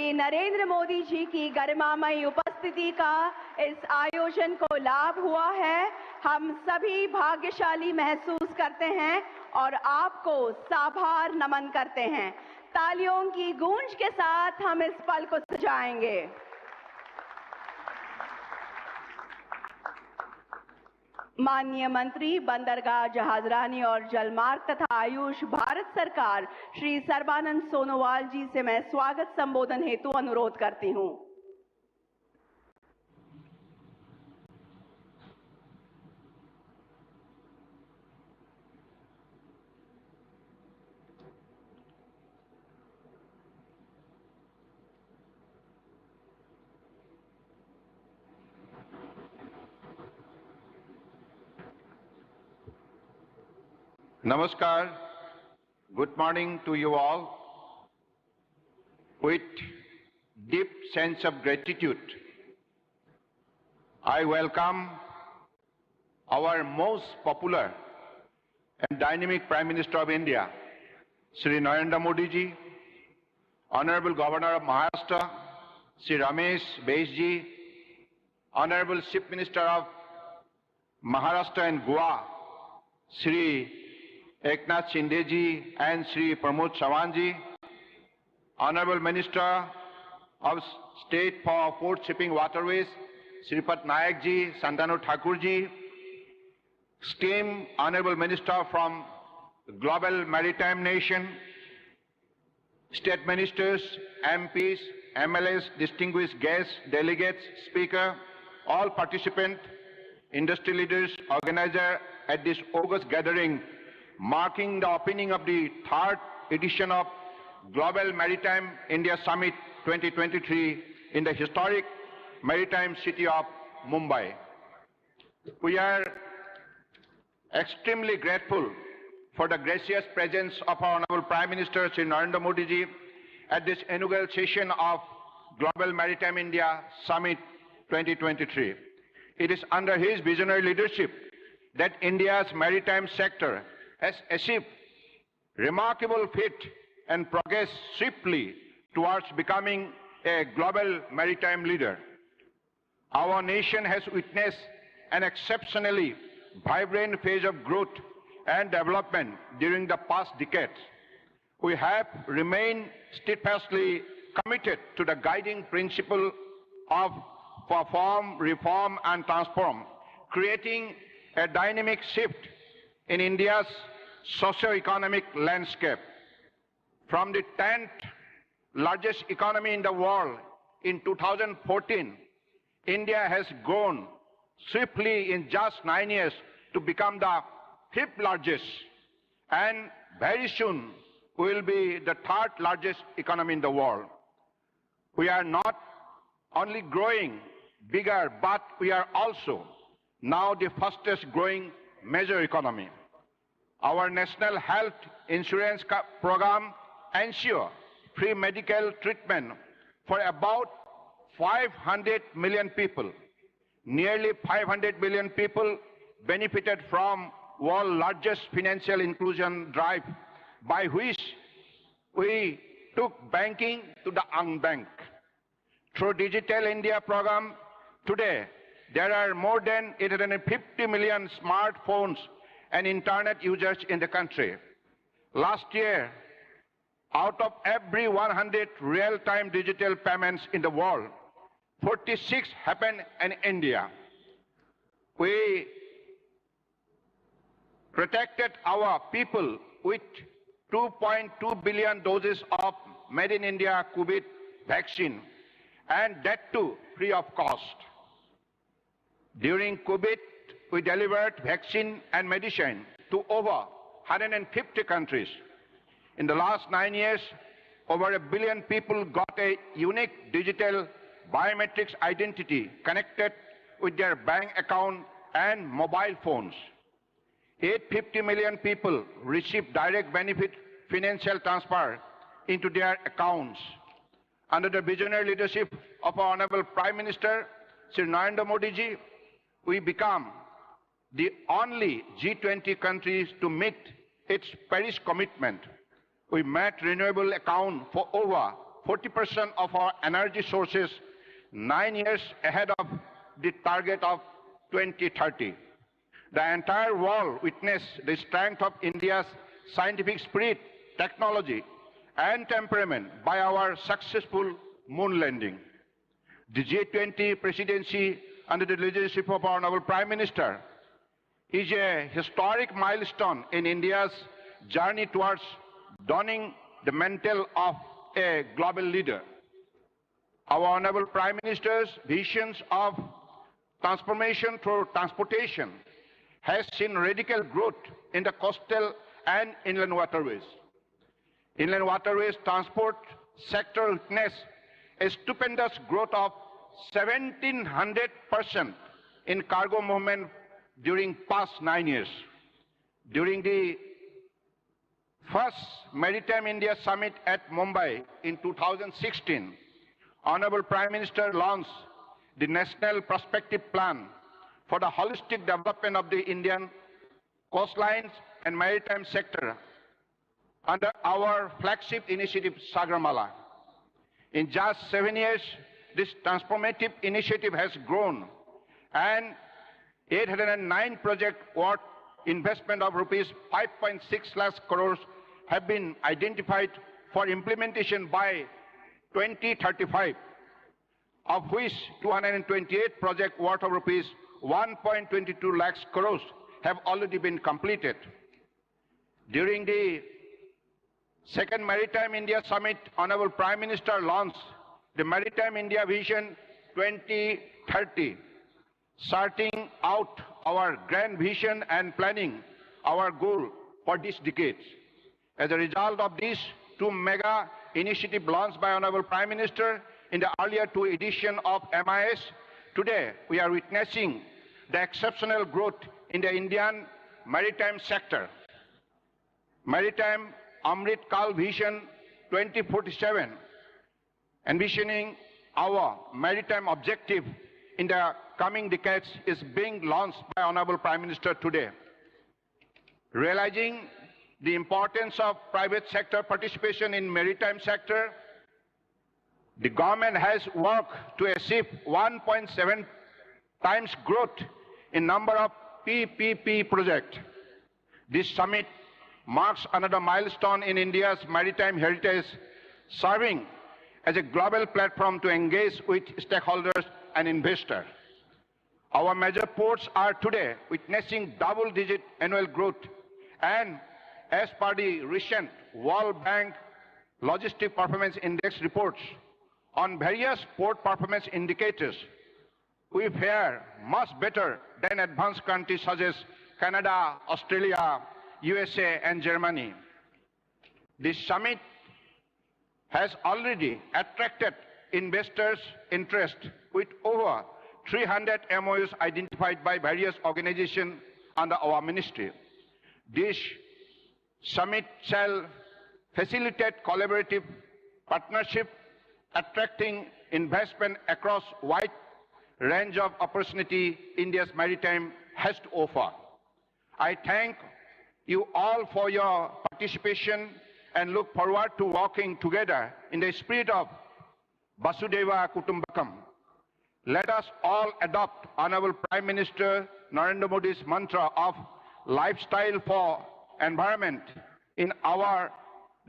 श्री नरेंद्र मोदी जी की गरिमामयी उपस्थिति का इस आयोजन को लाभ हुआ है। हम सभी भाग्यशाली महसूस करते हैं और आपको साभार नमन करते हैं। तालियों की गूंज के साथ हम इस पल को सजाएंगे। माननीय मंत्री बंदरगाह, जहाजरानी और जलमार्ग तथा आयुष, भारत सरकार, श्री सर्बानंद सोनोवाल जी से मैं स्वागत संबोधन हेतु अनुरोध करती हूं। Namaskar, good morning to you all. With deep sense of gratitude, I welcome our most popular and dynamic Prime Minister of India, Shri Narendra Modi ji, Honorable Governor of Maharashtra, Shri Ramesh Bais ji, Honorable Chief Minister of Maharashtra and Goa, Shri Eknath Shinde ji and Shri Pramod Sawan ji, Honorable Minister of State for Port Shipping Waterways, Sripat Nayak ji, Santanu Thakur ji, esteemed Honorable Minister from Global Maritime Nation, State Ministers, MPs, MLAs, distinguished guests, delegates, Speaker, all participants, industry leaders, organizers at this August gathering, marking the opening of the third edition of Global Maritime India Summit 2023 in the historic maritime city of Mumbai. We are extremely grateful for the gracious presence of our Honorable Prime Minister Shri Narendra Modi ji at this inaugural session of Global Maritime India Summit 2023. It is under his visionary leadership that India's maritime sector has achieved remarkable feat and progressed swiftly towards becoming a global maritime leader. Our nation has witnessed an exceptionally vibrant phase of growth and development during the past decades. We have remained steadfastly committed to the guiding principle of perform, reform, and transform, creating a dynamic shift in India's socio-economic landscape. From the 10th largest economy in the world in 2014, India has grown swiftly in just 9 years to become the 5th largest, and very soon will be the 3rd largest economy in the world. We are not only growing bigger, but we are also now the fastest growing major economy. Our National Health Insurance Program ensures free medical treatment for about 500 million people. Nearly 500 million people benefited from world's largest financial inclusion drive, by which we took banking to the unbanked. Through Digital India program, today there are more than 850 million smartphones and internet users in the country. Last year, out of every 100 real-time digital payments in the world, 46 happened in India. We protected our people with 2.2 billion doses of Made in India COVID vaccine, and that too free of cost. During COVID, we delivered vaccine and medicine to over 150 countries. In the last 9 years, over 1 billion people got a unique digital biometrics identity connected with their bank account and mobile phones. 850 million people received direct benefit financial transfer into their accounts. Under the visionary leadership of our Honorable Prime Minister, Shri Narendra Modi ji, we become the only G20 countries to meet its Paris commitment. We met renewable account for over 40% of our energy sources 9 years ahead of the target of 2030. The entire world witnessed the strength of India's scientific spirit, technology, and temperament by our successful moon landing. The G20 presidency under the leadership of our Honorable Prime Minister is a historic milestone in India's journey towards donning the mantle of a global leader. Our Honorable Prime Minister's visions of transformation through transportation has seen radical growth in the coastal and inland waterways. Inland waterways transport sector witnessed a stupendous growth of 1700% in cargo movement during past 9 years. During the first Maritime India Summit at Mumbai in 2016, Honorable Prime Minister launched the National Prospective Plan for the holistic development of the Indian coastlines and maritime sector under our flagship initiative, Sagarmala. In just 7 years, this transformative initiative has grown, and 809 project worth investment of rupees 5.6 lakh crores have been identified for implementation by 2035, of which 228 project worth of rupees 1.22 lakhs crores have already been completed. During the second Maritime India Summit, Honorable Prime Minister launched the Maritime India Vision 2030, starting out our grand vision and planning our goal for this decade. As a result of these two mega initiatives launched by Honorable Prime Minister in the earlier two editions of MIS, today we are witnessing the exceptional growth in the Indian maritime sector. Maritime Amrit Kal Vision 2047, envisioning our maritime objective in the coming decades, is being launched by Honorable Prime Minister today. Realizing the importance of private sector participation in maritime sector, the government has worked to achieve 1.7 times growth in number of PPP projects. This summit marks another milestone in India's maritime heritage, serving as a global platform to engage with stakeholders and investors. Our major ports are today witnessing double-digit annual growth, and as per the recent World Bank Logistic Performance Index reports on various port performance indicators, we fare much better than advanced countries such as Canada, Australia, USA, and Germany. This summit has already attracted investors' interest with over 300 MOUs identified by various organizations under our ministry. This summit shall facilitate collaborative partnership, attracting investment across wide range of opportunity India's maritime has to offer. I thank you all for your participation and look forward to working together in the spirit of Vasudhaiva Kutumbakam. Let us all adopt Honorable Prime Minister Narendra Modi's mantra of lifestyle for environment in our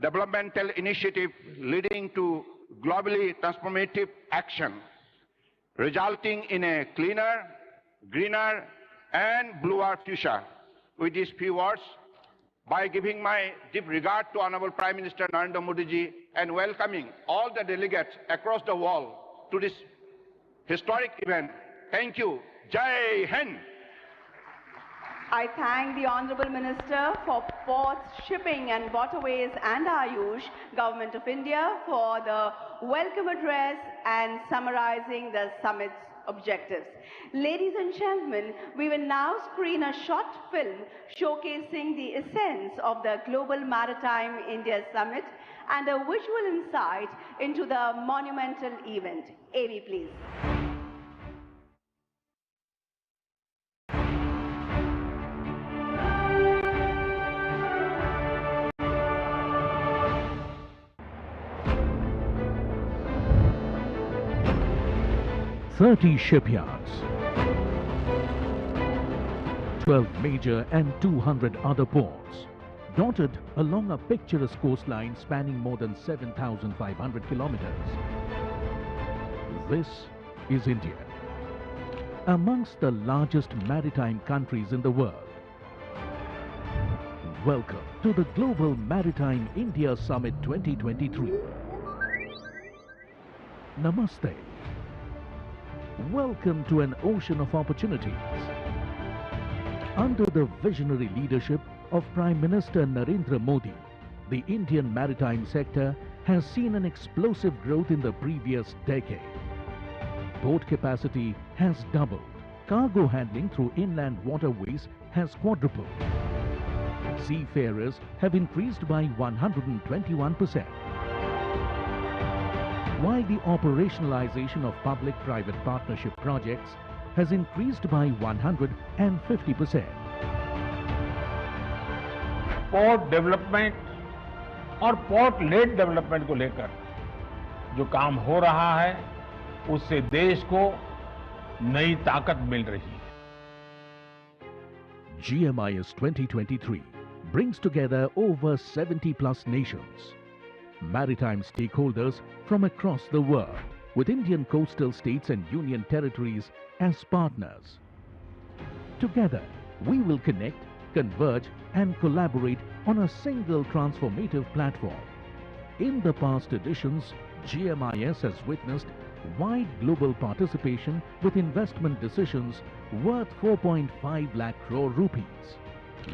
developmental initiative, leading to globally transformative action, resulting in a cleaner, greener, and bluer future. With these few words, by giving my deep regard to Honorable Prime Minister Narendra Modi ji and welcoming all the delegates across the world to this historic event, thank you. Jai Hind. I thank the Honorable Minister for Ports, Shipping and Waterways and Ayush, Government of India, for the welcome address and summarizing the summit's objectives. Ladies and gentlemen, we will now screen a short film showcasing the essence of the Global Maritime India Summit and a visual insight into the monumental event. AV, please. 30 shipyards, 12 major and 200 other ports, dotted along a picturesque coastline spanning more than 7,500 kilometers. This is India, amongst the largest maritime countries in the world. Welcome to the Global Maritime India Summit 2023. Namaste. Welcome to an ocean of opportunities. Under the visionary leadership of Prime Minister Narendra Modi, the Indian maritime sector has seen an explosive growth in the previous decade. Port capacity has doubled. Cargo handling through inland waterways has quadrupled. Seafarers have increased by 121%. While the operationalization of public-private partnership projects has increased by 150%. Port development और port lead development को लेकर जो काम हो रहा है उससे देश को नई ताकत मिल रही है. GMIS 2023 brings together over 70 plus nations, maritime stakeholders from across the world, with Indian coastal states and union territories as partners. Together, we will connect, converge and collaborate on a single transformative platform. In the past editions, GMIS has witnessed wide global participation with investment decisions worth 4.5 lakh crore rupees,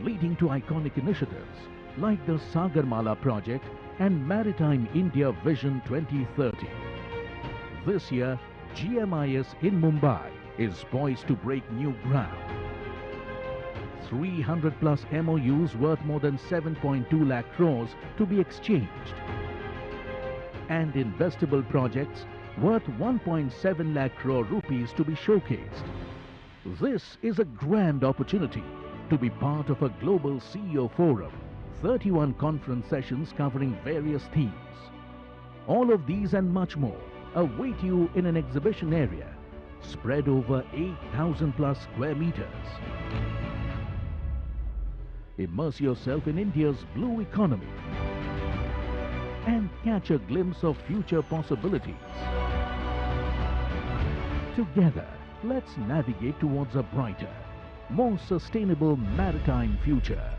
leading to iconic initiatives like the Sagarmala project and Maritime India Vision 2030. This year, GMIS in Mumbai is poised to break new ground. 300 plus MOUs worth more than 7.2 lakh crores to be exchanged, and investable projects worth 1.7 lakh crore rupees to be showcased. This is a grand opportunity to be part of a global CEO forum, 31 conference sessions covering various themes. All of these and much more await you in an exhibition area spread over 8,000 plus square meters. Immerse yourself in India's blue economy and catch a glimpse of future possibilities. Together, let's navigate towards a brighter, more sustainable maritime future.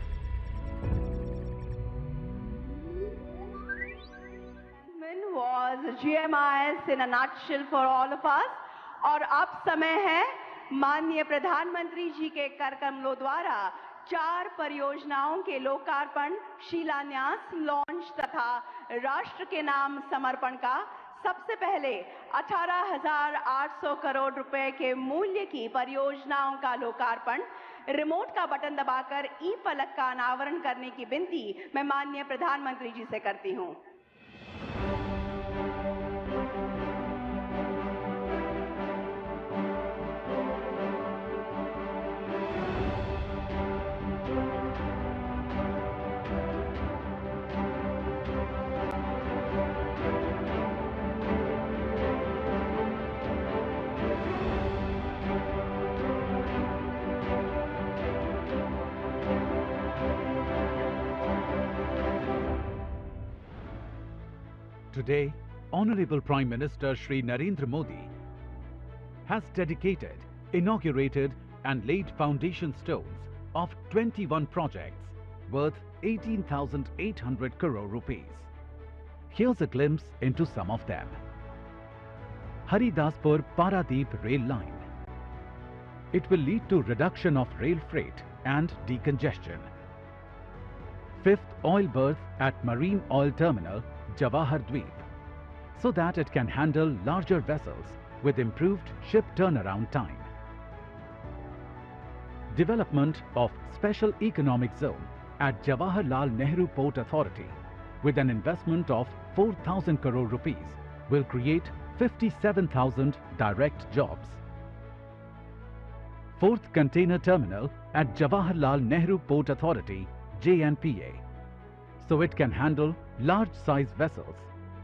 Was GMIS in a nutshell for all of us. और अब समय है माननीय प्रधानमंत्री जी के कर कमलों द्वारा 4 परियोजनाओं के लोकार्पण, शिलान्यास, लॉन्च तथा राष्ट्र के नाम समर्पण का. सबसे पहले 18,800 करोड़ रुपए के मूल्य की परियोजनाओं का लोकार्पण. रिमोट का बटन दबाकर ई फलक का अनावरण करने की विनती मैं माननीय प्रधानमंत्री जी से करती हूं. Today, Honorable Prime Minister Shri Narendra Modi has dedicated, inaugurated and laid foundation stones of 21 projects worth 18,800 crore rupees. Here's a glimpse into some of them. Haridaspur Paradeep rail line. It will lead to reduction of rail freight and decongestion. 5th oil berth at Marine Oil Terminal, Jawahar Dweep, so that it can handle larger vessels with improved ship turnaround time. Development of Special Economic Zone at Jawaharlal Nehru Port Authority with an investment of 4,000 crore rupees will create 57,000 direct jobs. 4th Container Terminal at Jawaharlal Nehru Port Authority, JNPA, so it can handle large-size vessels,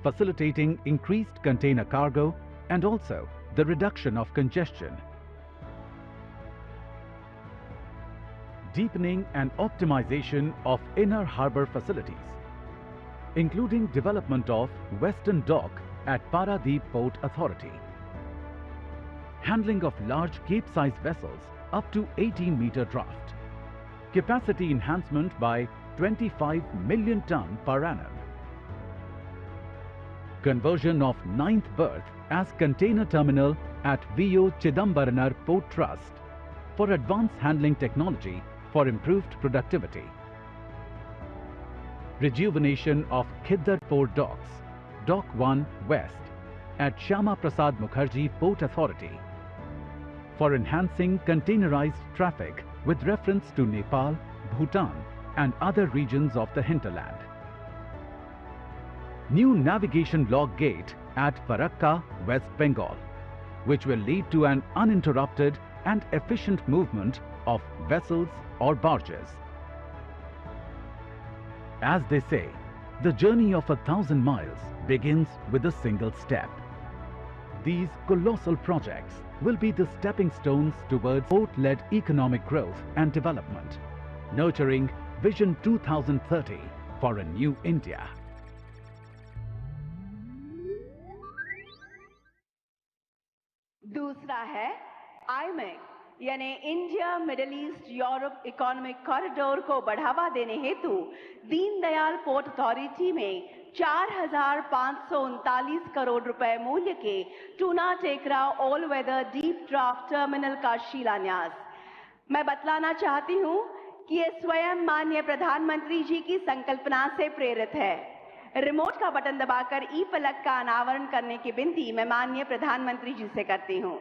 facilitating increased container cargo and also the reduction of congestion, deepening and optimization of inner harbour facilities, including development of Western Dock at Paradip Port Authority, handling of large cape-size vessels up to 18-meter draft, capacity enhancement by 25 million ton per annum, conversion of 9th berth as container terminal at VO Chidambaranar Port Trust for advanced handling technology for improved productivity, rejuvenation of Khiddar Port Docks, Dock 1 West at Shyama Prasad Mukherjee Port Authority for enhancing containerized traffic with reference to Nepal, Bhutan and other regions of the hinterland. New navigation log gate at Farakka, West Bengal, which will lead to an uninterrupted and efficient movement of vessels or barges. As they say, the journey of 1,000 miles begins with a single step. These colossal projects will be the stepping stones towards port-led economic growth and development, nurturing Vision 2030 for a new India. दूसरा है IMEC यानी India middle east Europe economic corridor को बढ़ावा देने हेतु Deendayal port authority में 4,539 करोड़ रुपए मूल्य के Tuna Tekra all weather deep draft terminal का शिलान्यास। मैं बतलाना चाहती हूं कि ये स्वयं माननीय प्रधानमंत्री जी की संकल्पना से प्रेरित है। रिमोट का बटन दबाकर ई फलक का अनावरण करने की विनती मैं माननीय प्रधानमंत्री जी से करती हूं।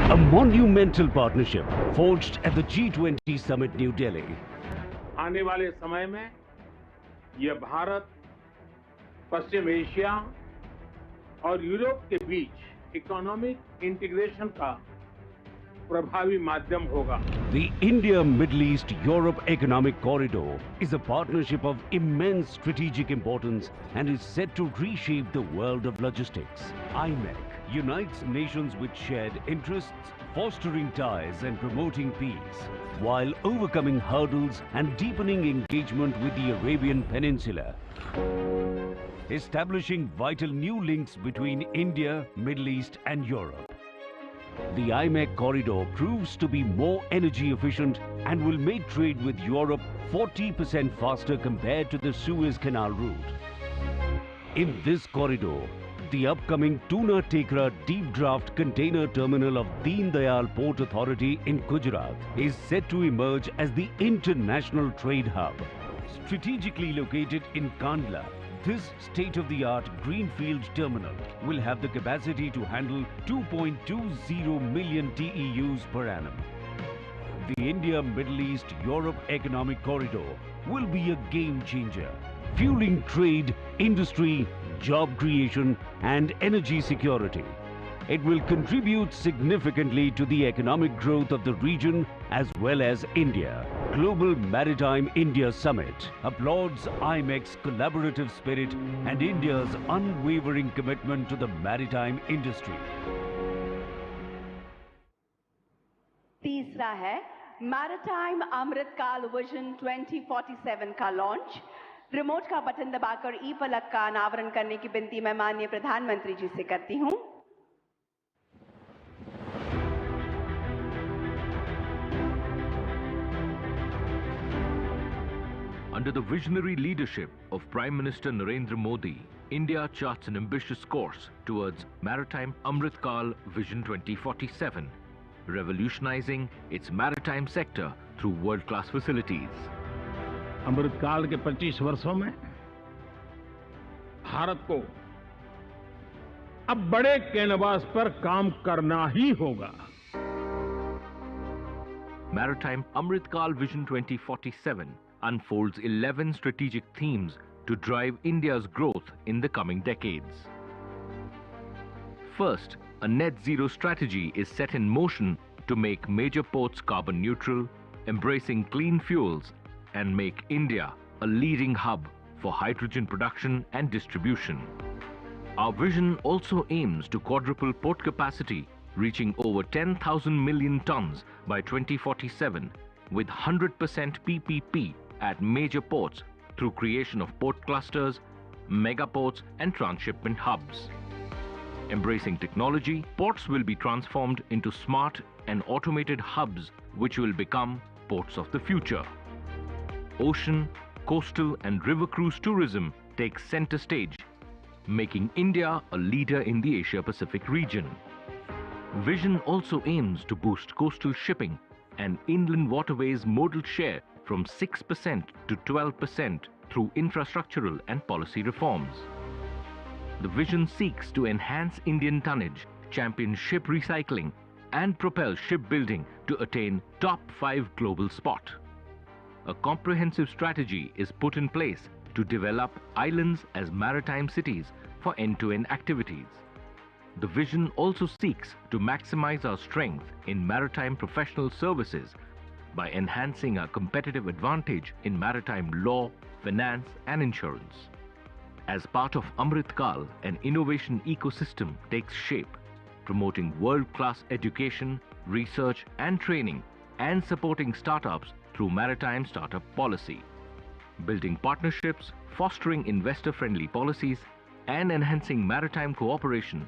A monumental partnership forged at the G20 Summit, New Delhi. आने वाले समय में यह भारत, पश्चिम एशिया और यूरोप के बीच इकोनॉमिक इंटीग्रेशन का प्रभावी माध्यम होगा। The India-Middle East-Europe Economic Corridor is a partnership of immense strategic importance and is set to reshape the world of logistics. IMEC unites nations with shared interests, fostering ties and promoting peace, while overcoming hurdles and deepening engagement with the Arabian Peninsula, establishing vital new links between India, Middle East and Europe. The IMEC corridor proves to be more energy efficient and will make trade with Europe 40% faster compared to the Suez Canal route. In this corridor, the upcoming Tuna Tekra deep draft container terminal of Deen Dayal Port Authority in Gujarat is set to emerge as the international trade hub. Strategically located in Kandla, this state-of-the-art greenfield terminal will have the capacity to handle 2.20 million TEUs per annum. The India-Middle East-Europe Economic Corridor will be a game changer, fueling trade, industry, job creation and energy security. It will contribute significantly to the economic growth of the region as well as India. Global Maritime India Summit applauds IMEC's collaborative spirit and India's unwavering commitment to the maritime industry. तीसरा है maritime अमृतकाल vision 2047 का launch. Remote का button दबाकर ई फलक का अनावरण करने की विनती मैं माननीय प्रधानमंत्री जी से करती हूं। Under the visionary leadership of Prime Minister Narendra Modi, India charts an ambitious course towards Maritime Amritkal Vision 2047, revolutionizing its maritime sector through world-class facilities. अमृतकाल के 25 वर्षों में भारत को अब बड़े कैनवास पर काम करना ही होगा। Maritime Amritkal Vision 2047 unfolds 11 strategic themes to drive India's growth in the coming decades. First, a net zero strategy is set in motion to make major ports carbon neutral, embracing clean fuels, and make India a leading hub for hydrogen production and distribution. Our vision also aims to quadruple port capacity, reaching over 10,000 million tons by 2047, with 100% PPP at major ports through creation of port clusters, mega ports, and transshipment hubs. Embracing technology, ports will be transformed into smart and automated hubs which will become ports of the future. Ocean, coastal, and river cruise tourism takes center stage, making India a leader in the Asia-Pacific region. Vision also aims to boost coastal shipping and inland waterways modal share from 6% to 12% through infrastructural and policy reforms. The vision seeks to enhance Indian tonnage, champion ship recycling, and propel shipbuilding to attain top 5 global spot. A comprehensive strategy is put in place to develop islands as maritime cities for end-to-end activities. The vision also seeks to maximize our strength in maritime professional services by enhancing our competitive advantage in maritime law, finance, and insurance. As part of Amrit Kal, an innovation ecosystem takes shape, promoting world-class education, research, and training, and supporting startups through maritime startup policy. Building partnerships, fostering investor-friendly policies, and enhancing maritime cooperation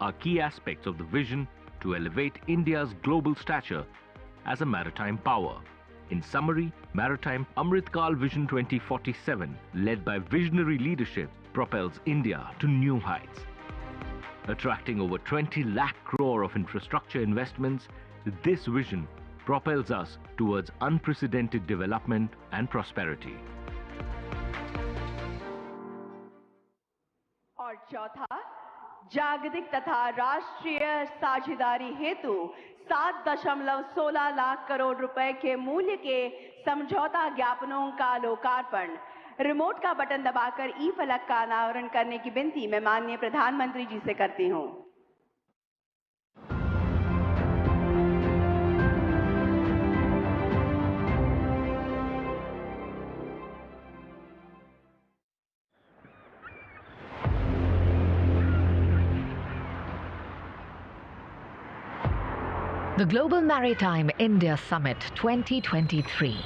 are key aspects of the vision to elevate India's global stature as a maritime power. In summary, Maritime Amrit Kal Vision 2047, led by visionary leadership, propels India to new heights. Attracting over 20 lakh crore of infrastructure investments, this vision propels us towards unprecedented development and prosperity. और चौथा, जागतिक तथा राष्ट्रीय साझेदारी हेतु 7.16 लाख करोड़ रुपए के मूल्य के समझौता ज्ञापनों का लोकार्पण। रिमोट का बटन दबाकर ई फलक का अनावरण करने की विनती मैं माननीय प्रधानमंत्री जी से करती हूं। The Global Maritime India Summit 2023,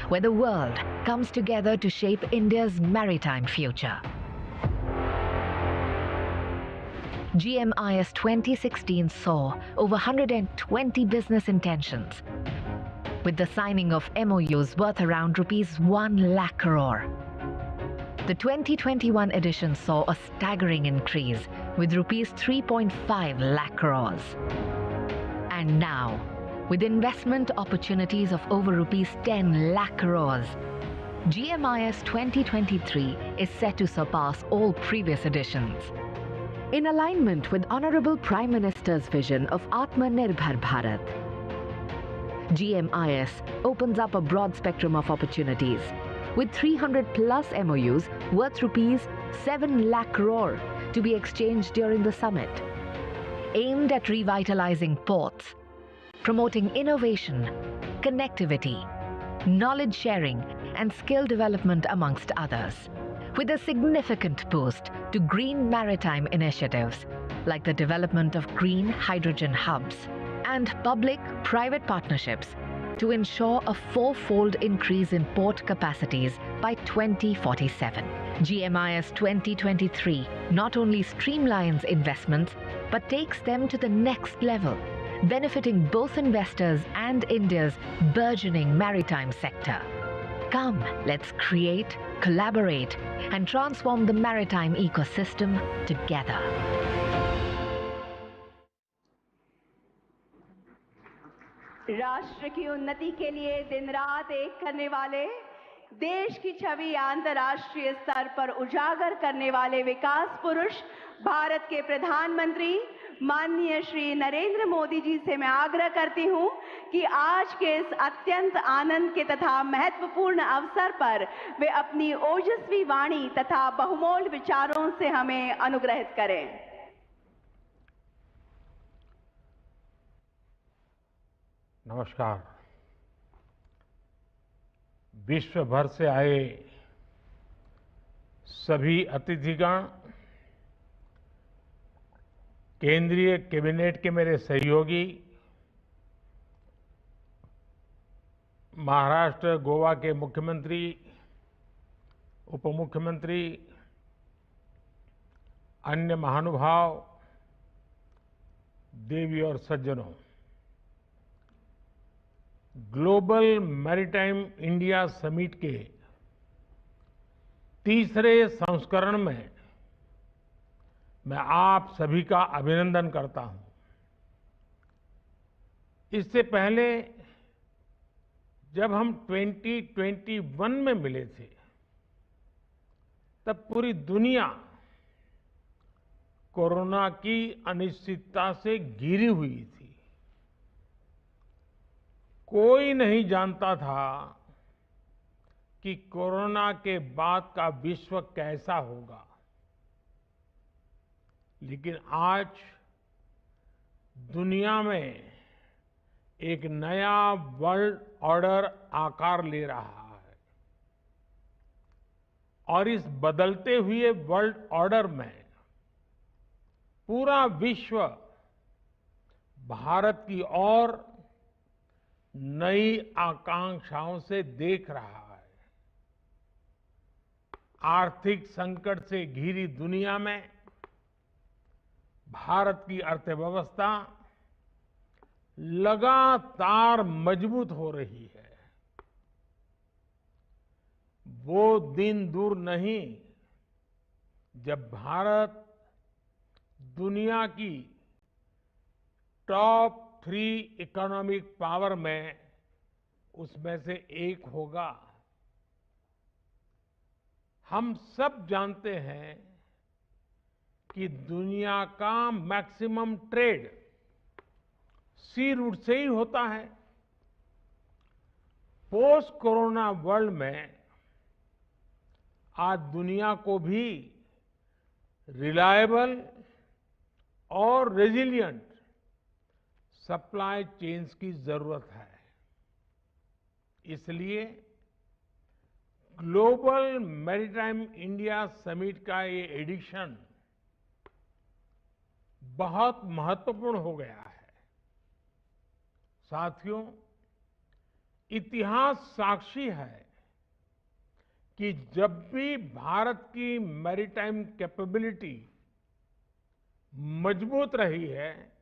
where the world comes together to shape India's maritime future. GMIS 2016 saw over 120 business intentions, with the signing of MOUs worth around rupees 1 lakh crore. The 2021 edition saw a staggering increase with rupees 3.5 lakh crores. And now, with investment opportunities of over rupees 10 lakh crores, GMIS 2023 is set to surpass all previous editions. In alignment with Honorable Prime Minister's vision of Atmanirbhar Bharat, GMIS opens up a broad spectrum of opportunities with 300 plus MOUs worth rupees 7 lakh crore to be exchanged during the summit, aimed at revitalizing ports, promoting innovation, connectivity, knowledge sharing, and skill development amongst others, with a significant boost to green maritime initiatives like the development of green hydrogen hubs and public-private partnerships to ensure a 4-fold increase in port capacities by 2047. GMIS 2023 not only streamlines investments, but takes them to the next level, benefiting both investors and India's burgeoning maritime sector. Come, let's create, collaborate, and transform the maritime ecosystem together. राष्ट्र की उन्नति के लिए दिन रात एक करने वाले, देश की छवि अंतर्राष्ट्रीय स्तर पर उजागर करने वाले विकास पुरुष भारत के प्रधानमंत्री माननीय श्री नरेंद्र मोदी जी से मैं आग्रह करती हूं कि आज के इस अत्यंत आनंद के तथा महत्वपूर्ण अवसर पर वे अपनी ओजस्वी वाणी तथा बहुमूल्य विचारों से हमें अनुग्रहित करें। नमस्कार। विश्व भर से आए सभी अतिथिगण, केंद्रीय कैबिनेट के मेरे सहयोगी, महाराष्ट्र, गोवा के मुख्यमंत्री, उप मुख्यमंत्री, अन्य महानुभाव, देवी और सज्जनों, ग्लोबल मैरीटाइम इंडिया समिट के तीसरे संस्करण में मैं आप सभी का अभिनंदन करता हूं। इससे पहले जब हम 2021 में मिले थे, तब पूरी दुनिया कोरोना की अनिश्चितता से घिरी हुई थी। कोई नहीं जानता था कि कोरोना के बाद का विश्व कैसा होगा। लेकिन आज दुनिया में एक नया वर्ल्ड ऑर्डर आकार ले रहा है और इस बदलते हुए वर्ल्ड ऑर्डर में पूरा विश्व भारत की ओर नई आकांक्षाओं से देख रहा है। आर्थिक संकट से घिरी दुनिया में भारत की अर्थव्यवस्था लगातार मजबूत हो रही है। वो दिन दूर नहीं जब भारत दुनिया की टॉप 3 इकोनॉमिक पावर में उसमें से एक होगा। हम सब जानते हैं कि दुनिया का मैक्सिमम ट्रेड सी रूट से ही होता है। पोस्ट कोरोना वर्ल्ड में आज दुनिया को भी रिलायबल और रेजिलिएंट सप्लाई चेन्स की जरूरत है। इसलिए ग्लोबल मैरीटाइम इंडिया समिट का ये एडिशन बहुत महत्वपूर्ण हो गया है। साथियों, इतिहास साक्षी है कि जब भी भारत की मैरीटाइम कैपेबिलिटी मजबूत रही है,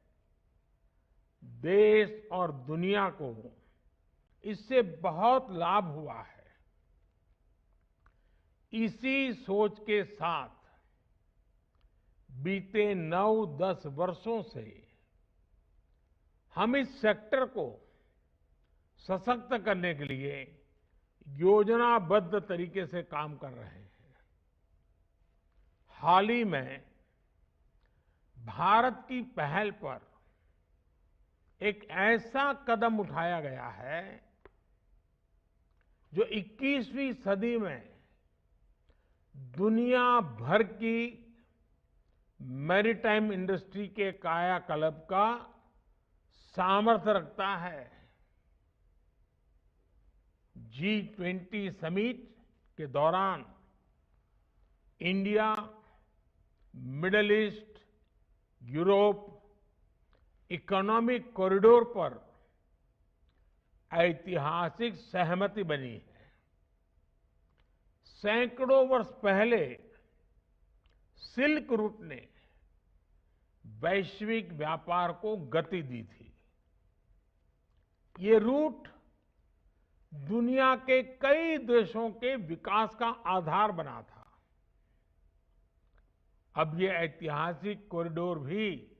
देश और दुनिया को इससे बहुत लाभ हुआ है। इसी सोच के साथ बीते 9-10 वर्षों से हम इस सेक्टर को सशक्त करने के लिए योजनाबद्ध तरीके से काम कर रहे हैं। हाल ही में भारत की पहल पर एक ऐसा कदम उठाया गया है जो 21वीं सदी में दुनिया भर की मैरीटाइम इंडस्ट्री के कायाकल्प का सामर्थ्य रखता है। G20 समिट के दौरान India, middle east, Europe economic corridor पर ऐतिहासिक सहमति बनी है। सैकड़ों वर्ष पहले सिल्क रूट ने वैश्विक व्यापार को गति दी थी। ये रूट दुनिया के कई देशों के विकास का आधार बना था। अब ये ऐतिहासिक कॉरिडोर भी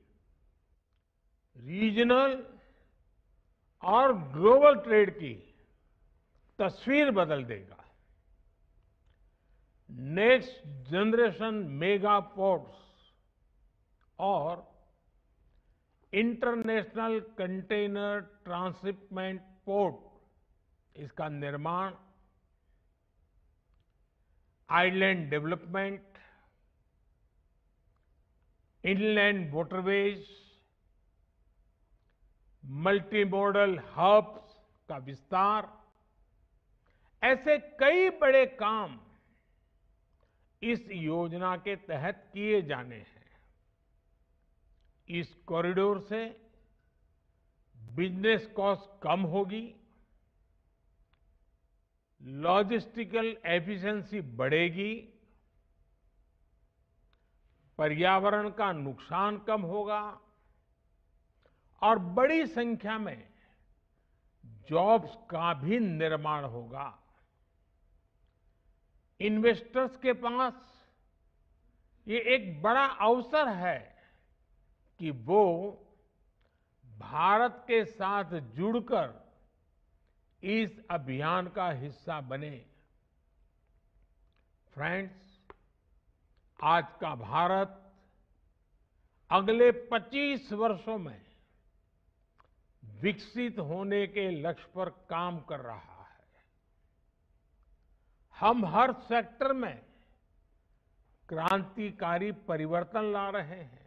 रीजनल और ग्लोबल ट्रेड की तस्वीर बदल देगा। नेक्स्ट जनरेशन मेगा पोर्ट्स और इंटरनेशनल कंटेनर ट्रांसशिपमेंट पोर्ट, इसका निर्माण, island development, inland waterways, multi modal hubs का विस्तार, ऐसे कई बड़े काम इस योजना के तहत किए जाने हैं। इस कॉरिडोर से बिजनेस कॉस्ट कम होगी, लॉजिस्टिकल एफिशिएंसी बढ़ेगी, पर्यावरण का नुकसान कम होगा और बड़ी संख्या में जॉब्स का भी निर्माण होगा। इन्वेस्टर्स के पास ये एक बड़ा अवसर है कि वो भारत के साथ जुड़कर इस अभियान का हिस्सा बने। फ्रेंड्स, आज का भारत अगले 25 वर्षों में विकसित होने के लक्ष्य पर काम कर रहा है। हम हर सेक्टर में क्रांतिकारी परिवर्तन ला रहे हैं।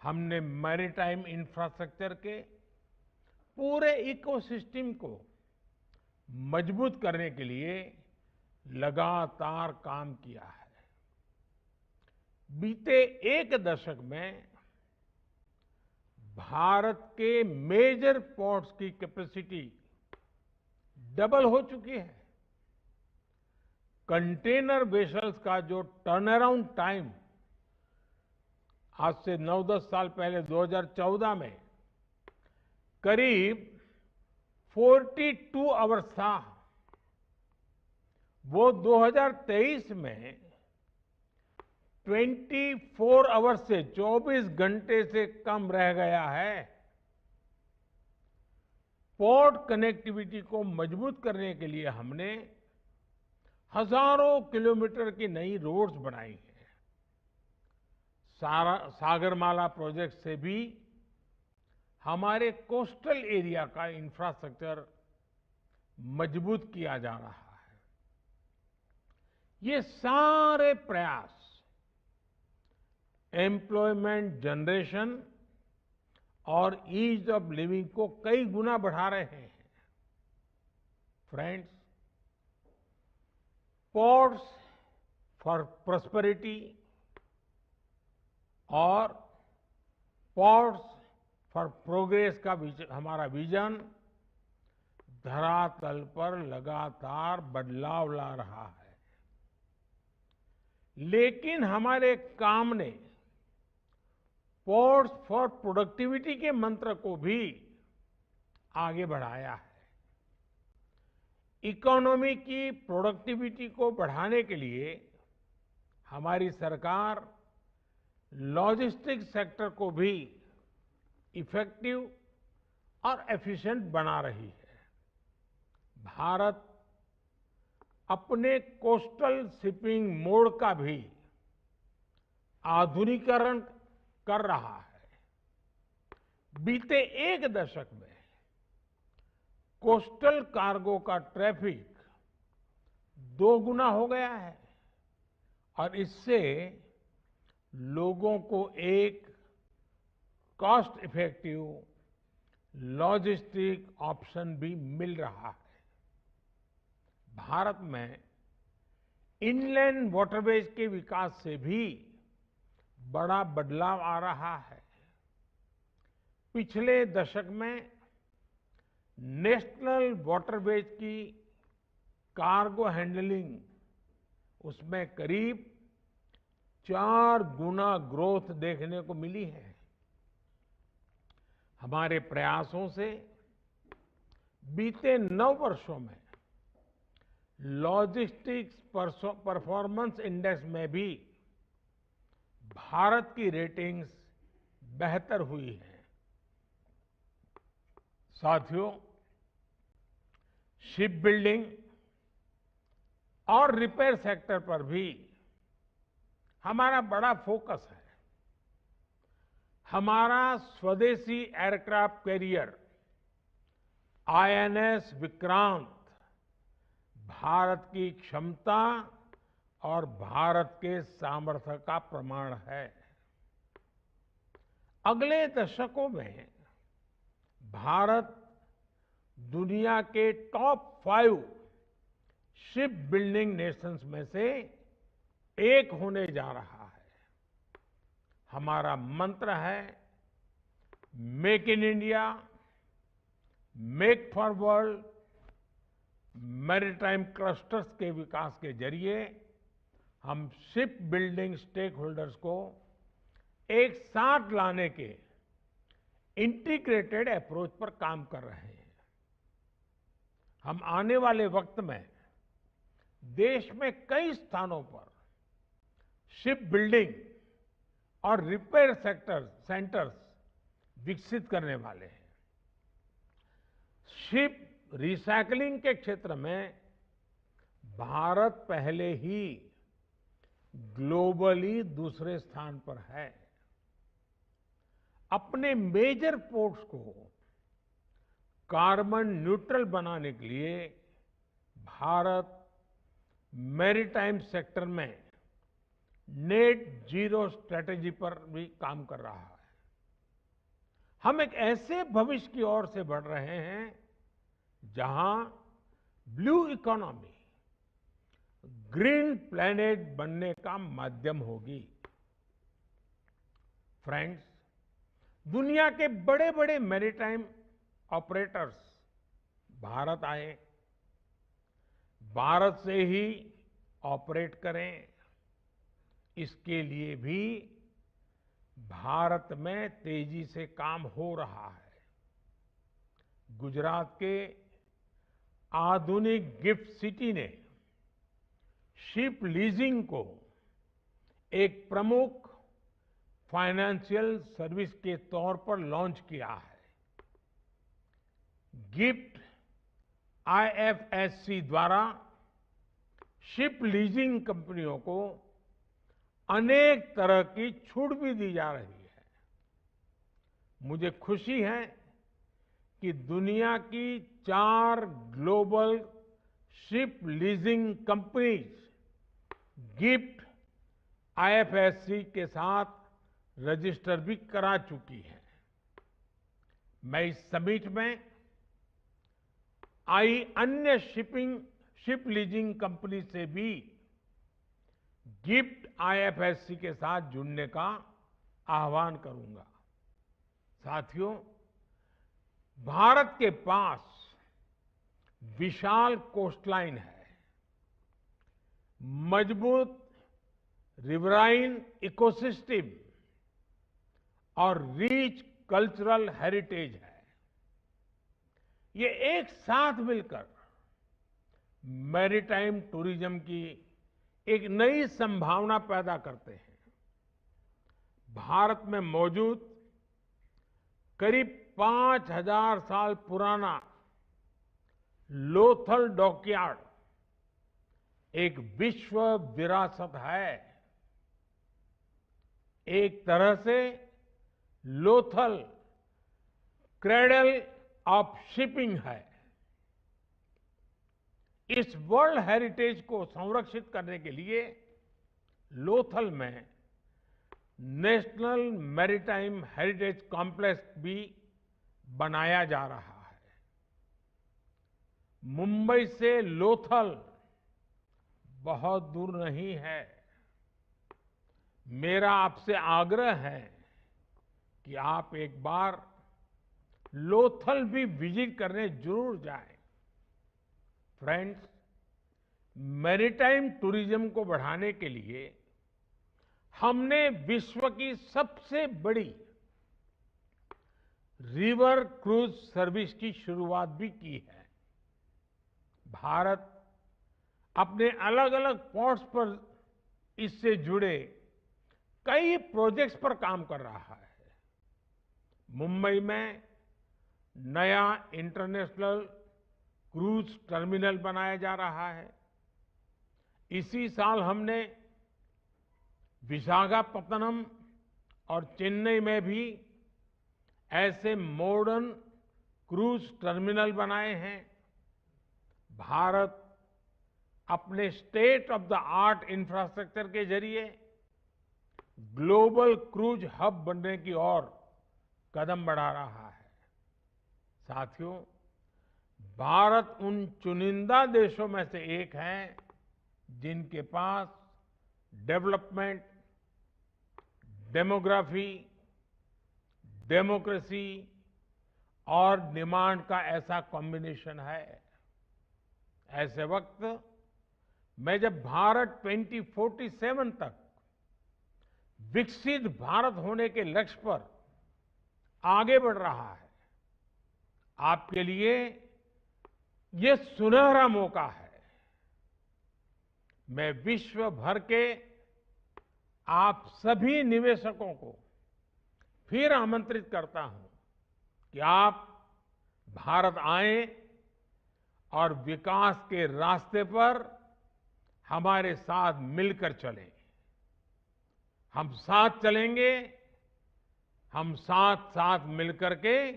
हमने मैरीटाइम इंफ्रास्ट्रक्चर के पूरे इकोसिस्टम को मजबूत करने के लिए लगातार काम किया है। बीते एक दशक में भारत के मेजर पोर्ट्स की कैपेसिटी डबल हो चुकी है। कंटेनर वेसल्स का जो टर्न अराउंड टाइम आज से 9-10 साल पहले 2014 में करीब 42 आवर्स था, वो 2023 में 24 आवर्स से 24 घंटे से कम रह गया है। पोर्ट कनेक्टिविटी को मजबूत करने के लिए हमने हजारों किलोमीटर की नई रोड्स बनाई हैं। सागरमाला प्रोजेक्ट से भी हमारे कोस्टल एरिया का इंफ्रास्ट्रक्चर मजबूत किया जा रहा है। ये सारे प्रयास एम्प्लॉयमेंट जनरेशन और ईज ऑफ लिविंग को कई गुना बढ़ा रहे हैं। फ्रेंड्स, पोर्ट्स फॉर प्रॉस्पेरिटी और पोर्ट्स फॉर प्रोग्रेस का हमारा विजन धरातल पर लगातार बदलाव ला रहा है। लेकिन हमारे काम ने पोर्ट्स फॉर प्रोडक्टिविटी के मंत्र को भी आगे बढ़ाया है। इकोनॉमी की प्रोडक्टिविटी को बढ़ाने के लिए हमारी सरकार लॉजिस्टिक्स सेक्टर को भी इफेक्टिव और एफिशिएंट बना रही है। भारत अपने कोस्टल शिपिंग मोड का भी आधुनिकीकरण कर रहा है। बीते एक दशक में कोस्टल कार्गो का ट्रैफिक 2 गुना हो गया है और इससे लोगों को एक कॉस्ट इफेक्टिव लॉजिस्टिक ऑप्शन भी मिल रहा है। भारत में इनलैंड वाटरवेज के विकास से भी बड़ा बदलाव आ रहा है। पिछले दशक में नेशनल वाटरवेज की कार्गो हैंडलिंग उसमें करीब 4 गुना ग्रोथ देखने को मिली है। हमारे प्रयासों से बीते 9 वर्षों में लॉजिस्टिक्स परफॉर्मेंस इंडेक्स में भी भारत की रेटिंग्स बेहतर हुई है। साथियों, शिप बिल्डिंग और रिपेयर सेक्टर पर भी हमारा बड़ा फोकस है। हमारा स्वदेशी aircraft carrier INS Vikrant Bharat की क्षमता और भारत के सामर्थ्य का प्रमाण है। अगले दशकों में भारत दुनिया के टॉप 5 शिप बिल्डिंग नेशंस में से एक होने जा रहा है। हमारा मंत्र है make in India, make for world. Maritime clusters के विकास के जरिए हम शिप बिल्डिंग स्टेक होल्डर्स को एक साथ लाने के इंटीग्रेटेड अप्रोच पर काम कर रहे हैं। हम आने वाले वक्त में देश में कई स्थानों पर शिप बिल्डिंग और रिपेयर सेंटर्स विकसित करने वाले हैं। शिप रिसाइकलिंग के क्षेत्र में भारत पहले ही ग्लोबली दूसरे स्थान पर है। अपने मेजर पोर्ट्स को कार्बन न्यूट्रल बनाने के लिए भारत मैरीटाइम सेक्टर में नेट जीरो स्ट्रेटेजी पर भी काम कर रहा है। हम एक ऐसे भविष्य की ओर से बढ़ रहे हैं जहां ब्लू इकोनॉमी ग्रीन प्लैनेट बनने का माध्यम होगी। फ्रेंड्स, दुनिया के बड़े बड़े मैरीटाइम ऑपरेटर्स भारत आए, भारत से ही ऑपरेट करें, इसके लिए भी भारत में तेजी से काम हो रहा है। गुजरात के आधुनिक गिफ्ट सिटी ने शिप लीजिंग को एक प्रमुख फाइनेंशियल सर्विस के तौर पर लॉन्च किया है। गिफ्ट आईएफएससी द्वारा शिप लीजिंग कंपनियों को अनेक तरह की छूट भी दी जा रही है। मुझे खुशी है कि दुनिया की 4 global ship leasing companies GIFT IFSC के साथ रजिस्टर भी करा चुकी है। मैं इस समिट में आई अन्य शिप लीजिंग कंपनी से भी गिफ्ट आईएफएससी के साथ जुड़ने का आह्वान करूंगा। साथियों, भारत के पास विशाल कोस्टलाइन है, मजबूत रिवराइन इकोसिस्टम और रिच कल्चरल हेरिटेज है। ये एक साथ मिलकर मैरीटाइम टूरिज्म की एक नई संभावना पैदा करते हैं। भारत में मौजूद करीब 5000 साल पुराना लोथल डॉकयार्ड एक विश्व विरासत है। एक तरह से लोथल क्रेडल ऑफ शिपिंग है। इस वर्ल्ड हेरिटेज को संरक्षित करने के लिए लोथल में नेशनल मैरीटाइम हेरिटेज कॉम्प्लेक्स भी बनाया जा रहा है। मुंबई से लोथल बहुत दूर नहीं है। मेरा आपसे आग्रह है कि आप एक बार लोथल भी विजिट करने जरूर जाएं। फ्रेंड्स, मैरीटाइम टूरिज्म को बढ़ाने के लिए हमने विश्व की सबसे बड़ी रिवर क्रूज सर्विस की शुरुआत भी की है। भारत अपने अलग अलग पोर्ट्स पर इससे जुड़े कई प्रोजेक्ट्स पर काम कर रहा है। मुंबई में नया इंटरनेशनल क्रूज टर्मिनल बनाया जा रहा है। इसी साल हमने विशाखापत्तनम और चेन्नई में भी ऐसे मॉडर्न क्रूज टर्मिनल बनाए हैं। भारत अपने state of the art infrastructure के जरिए ग्लोबल क्रूज हब बनने की ओर कदम बढ़ा रहा है। साथियों, भारत उन चुनिंदा देशों में से एक है जिनके पास डेवलपमेंट, डेमोग्राफी, डेमोक्रेसी और डिमांड का ऐसा कॉम्बिनेशन है। ऐसे वक्त मैं जब भारत 2047 तक विकसित भारत होने के लक्ष्य पर आगे बढ़ रहा है, आपके लिए ये सुनहरा मौका है। मैं विश्व भर के आप सभी निवेशकों को फिर आमंत्रित करता हूं कि आप भारत आएं और विकास के रास्ते पर हमारे साथ मिलकर चलें। हम साथ चलेंगे, हम साथ साथ मिलकर के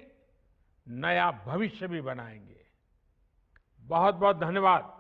नया भविष्य भी बनाएंगे। बहुत बहुत धन्यवाद।